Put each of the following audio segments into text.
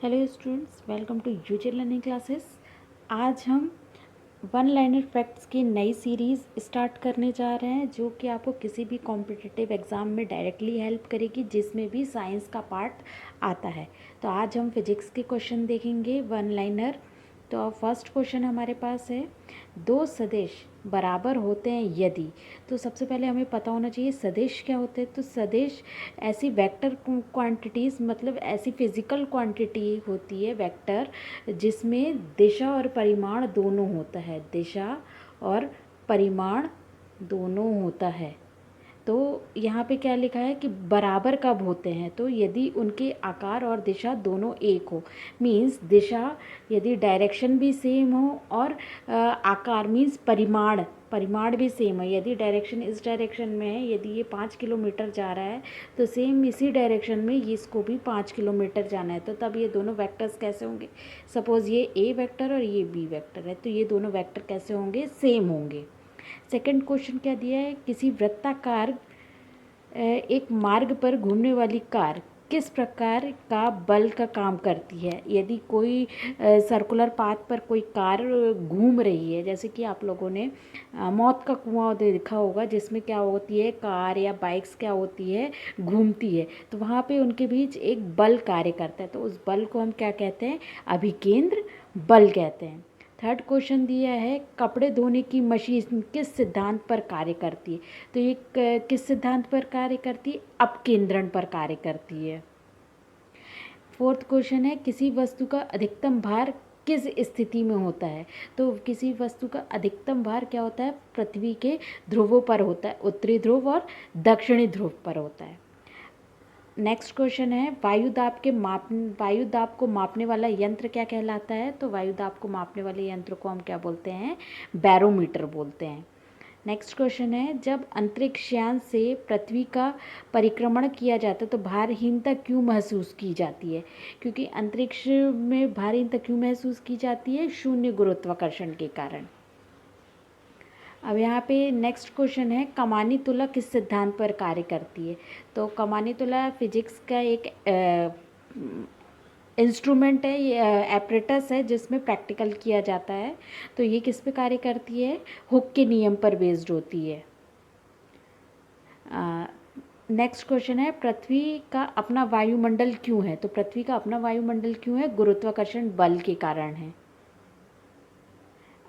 Hello students, welcome to UG learning classes. आज हम one liner facts की नई सीरीज़ स्टार्ट करने जा रहे हैं, जो कि आपको किसी भी कॉम्पिटिटिव एग्ज़ाम में डायरेक्टली हेल्प करेगी, जिसमें भी साइंस का पार्ट आता है। तो आज हम फिजिक्स के क्वेश्चन देखेंगे वन लाइनर। तो फर्स्ट क्वेश्चन हमारे पास है, दो सदिश बराबर होते हैं यदि। तो सबसे पहले हमें पता होना चाहिए सदिश क्या होते हैं। तो सदिश ऐसी वेक्टर क्वांटिटीज़, मतलब ऐसी फिजिकल क्वांटिटी होती है वेक्टर, जिसमें दिशा और परिमाण दोनों होता है। दिशा और परिमाण दोनों होता है। तो यहाँ पे क्या लिखा है कि बराबर कब होते हैं, तो यदि उनके आकार और दिशा दोनों एक हो। मीन्स दिशा, यदि डायरेक्शन भी सेम हो, और आकार मीन्स परिमाण भी सेम है। यदि डायरेक्शन इस डायरेक्शन में है, यदि ये 5 किलोमीटर जा रहा है, तो सेम इसी डायरेक्शन में ये इसको भी 5 किलोमीटर जाना है। तो तब ये दोनों वेक्टर्स कैसे होंगे? सपोज़ ये ए वेक्टर और ये बी वेक्टर है, तो ये दोनों वेक्टर कैसे होंगे? सेम होंगे। सेकंड क्वेश्चन क्या दिया है, किसी वृत्ताकार एक मार्ग पर घूमने वाली कार किस प्रकार का बल का काम करती है। यदि कोई सर्कुलर पाथ पर कोई कार घूम रही है, जैसे कि आप लोगों ने मौत का कुआं देखा होगा, जिसमें क्या होती है, कार या बाइक्स क्या होती है, घूमती है, तो वहाँ पे उनके बीच एक बल कार्य करता है। तो उस बल को हम क्या कहते हैं? अभिकेंद्र बल कहते हैं। थर्ड क्वेश्चन दिया है, कपड़े धोने की मशीन किस सिद्धांत पर कार्य करती है। तो ये किस सिद्धांत पर कार्य करती है? अपकेंद्रण पर कार्य करती है। फोर्थ क्वेश्चन है, किसी वस्तु का अधिकतम भार किस स्थिति में होता है। तो किसी वस्तु का अधिकतम भार क्या होता है? पृथ्वी के ध्रुवों पर होता है, उत्तरी ध्रुव और दक्षिणी ध्रुव पर होता है। नेक्स्ट क्वेश्चन है, वायु दाब को मापने वाला यंत्र क्या कहलाता है। तो वायु दाब को मापने वाले यंत्र को हम क्या बोलते हैं? बैरोमीटर बोलते हैं। नेक्स्ट क्वेश्चन है, जब अंतरिक्षयान से पृथ्वी का परिक्रमण किया जाता है तो भारहीनता क्यों महसूस की जाती है? क्योंकि अंतरिक्ष में भारहीनता क्यों महसूस की जाती है? शून्य गुरुत्वाकर्षण के कारण। अब यहाँ पे नेक्स्ट क्वेश्चन है, कमानी तुला किस सिद्धांत पर कार्य करती है। तो कमानी तुला फिजिक्स का एक इंस्ट्रूमेंट है, ये एपरेटस है, जिसमें प्रैक्टिकल किया जाता है। तो ये किस पे कार्य करती है? हुक के नियम पर बेस्ड होती है। नेक्स्ट क्वेश्चन है, पृथ्वी का अपना वायुमंडल क्यों है। तो पृथ्वी का अपना वायुमंडल क्यों है? गुरुत्वाकर्षण बल के कारण है।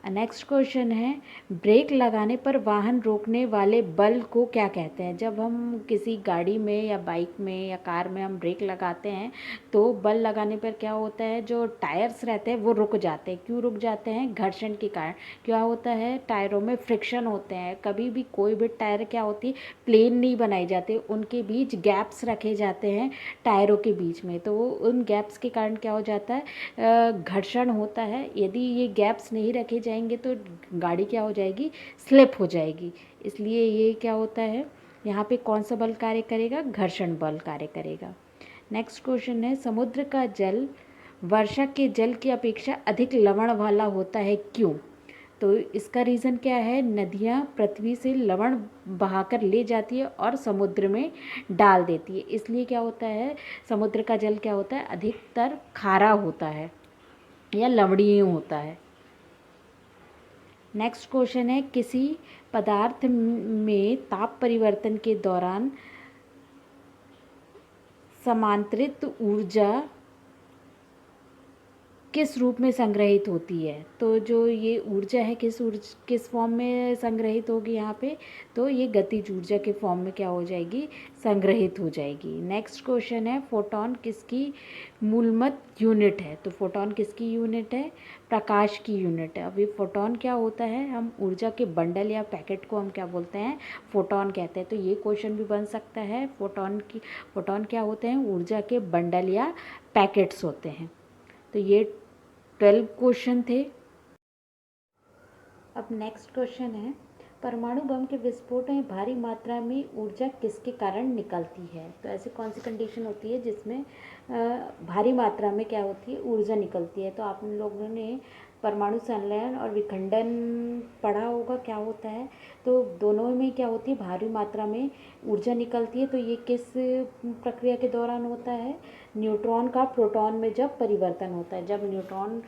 नेक्स्ट क्वेश्चन है, ब्रेक लगाने पर वाहन रोकने वाले बल को क्या कहते हैं। जब हम किसी गाड़ी में या बाइक में या कार में हम ब्रेक लगाते हैं, तो बल लगाने पर क्या होता है, जो टायर्स रहते हैं वो रुक जाते हैं। क्यों रुक जाते हैं? घर्षण के कारण। क्या होता है? टायरों में फ्रिक्शन होते हैं। कभी भी कोई भी टायर क्या होती है, प्लेन नहीं बनाई जाती, उनके बीच गैप्स रखे जाते हैं टायरों के बीच में। तो उन गैप्स के कारण क्या हो जाता है? घर्षण होता है। यदि ये गैप्स नहीं रखे जाएंगे तो गाड़ी क्या हो जाएगी? स्लिप हो जाएगी। इसलिए ये क्या होता है, यहाँ पे कौन सा बल कार्य करेगा? घर्षण बल कार्य करेगा। नेक्स्ट क्वेश्चन है, समुद्र का जल वर्षा के जल की अपेक्षा अधिक लवण वाला होता है, क्यों? तो इसका रीज़न क्या है? नदियाँ पृथ्वी से लवण बहाकर ले जाती है और समुद्र में डाल देती है, इसलिए क्या होता है, समुद्र का जल क्या होता है? अधिकतर खारा होता है या लवणीय होता है। नेक्स्ट क्वेश्चन है, किसी पदार्थ में ताप परिवर्तन के दौरान समांतरित ऊर्जा किस रूप में संग्रहित होती है। तो जो ये ऊर्जा है किस फॉर्म में संग्रहित होगी यहाँ पे? तो ये गतिज ऊर्जा के फॉर्म में क्या हो जाएगी? संग्रहित हो जाएगी। नेक्स्ट क्वेश्चन है, फोटोन किसकी मूलभूत यूनिट है। तो फोटोन किसकी यूनिट है? प्रकाश की यूनिट है। अभी फोटोन क्या होता है? हम ऊर्जा के बंडल या पैकेट को हम क्या बोलते हैं? फोटोन कहते हैं। तो ये क्वेश्चन भी बन सकता है, फोटोन क्या होते हैं? ऊर्जा के बंडल या पैकेट्स होते हैं। तो ये 12 क्वेश्चन थे। अब नेक्स्ट क्वेश्चन है, परमाणु बम के विस्फोट में भारी मात्रा में ऊर्जा किसके कारण निकलती है। तो ऐसी कौन सी कंडीशन होती है जिसमें भारी मात्रा में क्या होती है? ऊर्जा निकलती है। तो आप लोगों ने परमाणु संलयन और विखंडन पढ़ा होगा क्या होता है। तो दोनों में क्या होती है, भारी मात्रा में ऊर्जा निकलती है। तो ये किस प्रक्रिया के दौरान होता है, न्यूट्रॉन का प्रोटॉन में जब परिवर्तन होता है। जब न्यूट्रॉन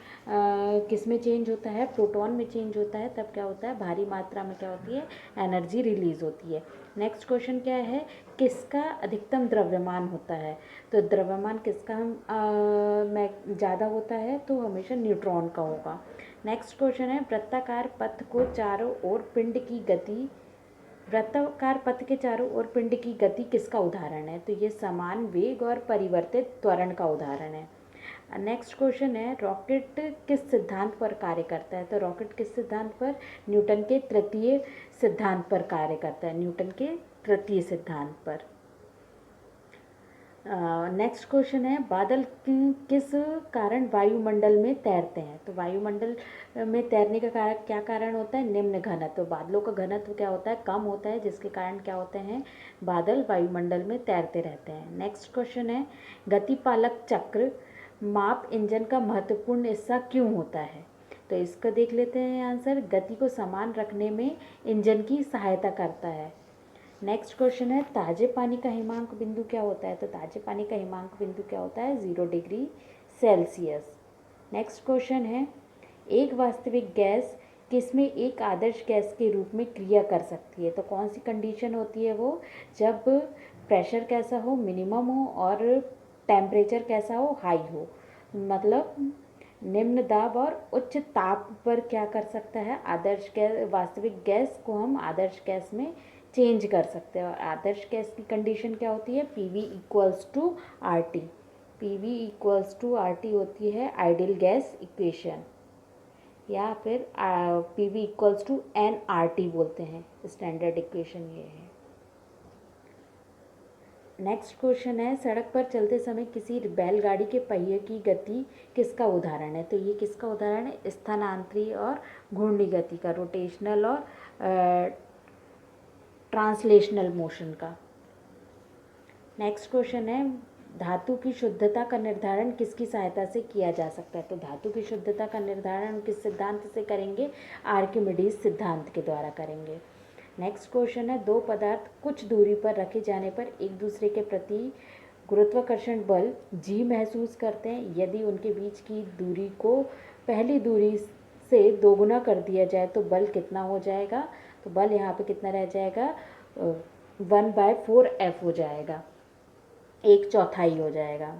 किस में चेंज होता है, प्रोटॉन में चेंज होता है, तब क्या होता है, भारी मात्रा में क्या होती है, एनर्जी रिलीज होती है। नेक्स्ट क्वेश्चन क्या है, किसका अधिकतम द्रव्यमान होता है। तो द्रव्यमान किसका में ज़्यादा होता है, तो हमेशा न्यूट्रॉन का होगा। नेक्स्ट क्वेश्चन है, वृत्ताकार पथ को चारों ओर पिंड की गति, वृत्ताकार पथ के चारों ओर पिंड की गति किसका उदाहरण है। तो ये समान वेग और परिवर्तित त्वरण का उदाहरण है। नेक्स्ट क्वेश्चन है, रॉकेट किस सिद्धांत पर कार्य करता है। तो रॉकेट किस सिद्धांत पर, न्यूटन के तृतीय सिद्धांत पर कार्य करता है, न्यूटन के तृतीय सिद्धांत पर। नेक्स्ट क्वेश्चन है, बादल किस कारण वायुमंडल में तैरते हैं। तो वायुमंडल में तैरने का कारण क्या कारण होता है, निम्न घनत्व। तो बादलों का घनत्व क्या होता है, कम होता है, जिसके कारण क्या होते हैं, बादल वायुमंडल में तैरते रहते हैं। नेक्स्ट क्वेश्चन है, गतिपालक चक्र माप इंजन का महत्वपूर्ण हिस्सा क्यों होता है। तो इसका देख लेते हैं आंसर, गति को समान रखने में इंजन की सहायता करता है। नेक्स्ट क्वेश्चन है, ताजे पानी का हिमांक बिंदु क्या होता है। तो ताजे पानी का हिमांक बिंदु क्या होता है, 0 डिग्री सेल्सियस। नेक्स्ट क्वेश्चन है, एक वास्तविक गैस किसमें एक आदर्श गैस के रूप में क्रिया कर सकती है। तो कौन सी कंडीशन होती है वो, जब प्रेशर कैसा हो, मिनिमम हो, और टेम्परेचर कैसा हो, हाई हो। मतलब निम्न दाब और उच्च ताप पर क्या कर सकता है, आदर्श गैस, वास्तविक गैस को हम आदर्श गैस में चेंज कर सकते हैं। और आदर्श गैस की कंडीशन क्या होती है, PV equals to RT। PV equals to RT होती है आइडियल गैस इक्वेशन, या फिर PV इक्वल्स टू nRT बोलते हैं, स्टैंडर्ड इक्वेशन ये है। नेक्स्ट क्वेश्चन है, सड़क पर चलते समय किसी बैलगाड़ी के पहिए की गति किसका उदाहरण है। तो ये किसका उदाहरण है, स्थानांतरी और घूर्णी गति का, रोटेशनल और ट्रांसलेशनल मोशन का। नेक्स्ट क्वेश्चन है, धातु की शुद्धता का निर्धारण किसकी सहायता से किया जा सकता है। तो धातु की शुद्धता का निर्धारण किस सिद्धांत से करेंगे, आर्किमिडीज सिद्धांत के द्वारा करेंगे। नेक्स्ट क्वेश्चन है, दो पदार्थ कुछ दूरी पर रखे जाने पर एक दूसरे के प्रति गुरुत्वाकर्षण बल G महसूस करते हैं। यदि उनके बीच की दूरी को पहली दूरी से दोगुना कर दिया जाए तो बल कितना हो जाएगा। तो बल यहाँ पे कितना रह जाएगा, 1/4F हो जाएगा, 1/4 हो जाएगा।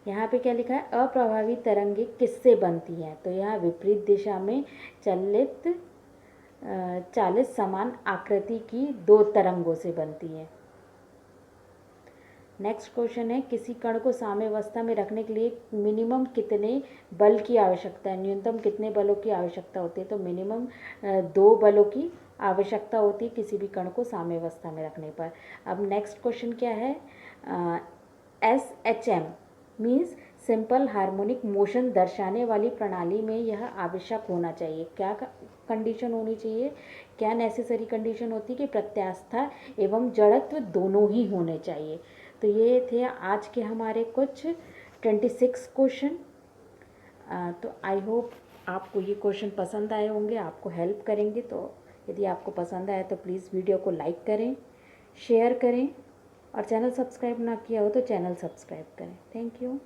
यहाँ पे क्या लिखा है, अप्रभावी तरंगे किससे बनती हैं। तो यहाँ विपरीत दिशा में चालित समान आकृति की दो तरंगों से बनती है। नेक्स्ट क्वेश्चन है, किसी कण को साम्यावस्था में रखने के लिए मिनिमम कितने बल की आवश्यकता है, न्यूनतम कितने बलों की आवश्यकता होती है। तो मिनिमम 2 बलों की आवश्यकता होती है किसी भी कण को साम्यावस्था में रखने पर। अब नेक्स्ट क्वेश्चन क्या है, SHM means simple harmonic motion दर्शाने वाली प्रणाली में यह आवश्यक होना चाहिए। क्या कंडीशन होनी चाहिए, क्या नेसेसरी कंडीशन होती है कि प्रत्यास्था एवं जड़त्व दोनों ही होने चाहिए। तो ये थे आज के हमारे कुछ 26 क्वेश्चन। तो आई होप आपको ये क्वेश्चन पसंद आए होंगे, आपको हेल्प करेंगे। तो यदि आपको पसंद आए तो प्लीज़ वीडियो को लाइक करें, शेयर करें, और चैनल सब्सक्राइब ना किया हो तो चैनल सब्सक्राइब करें। Thank you.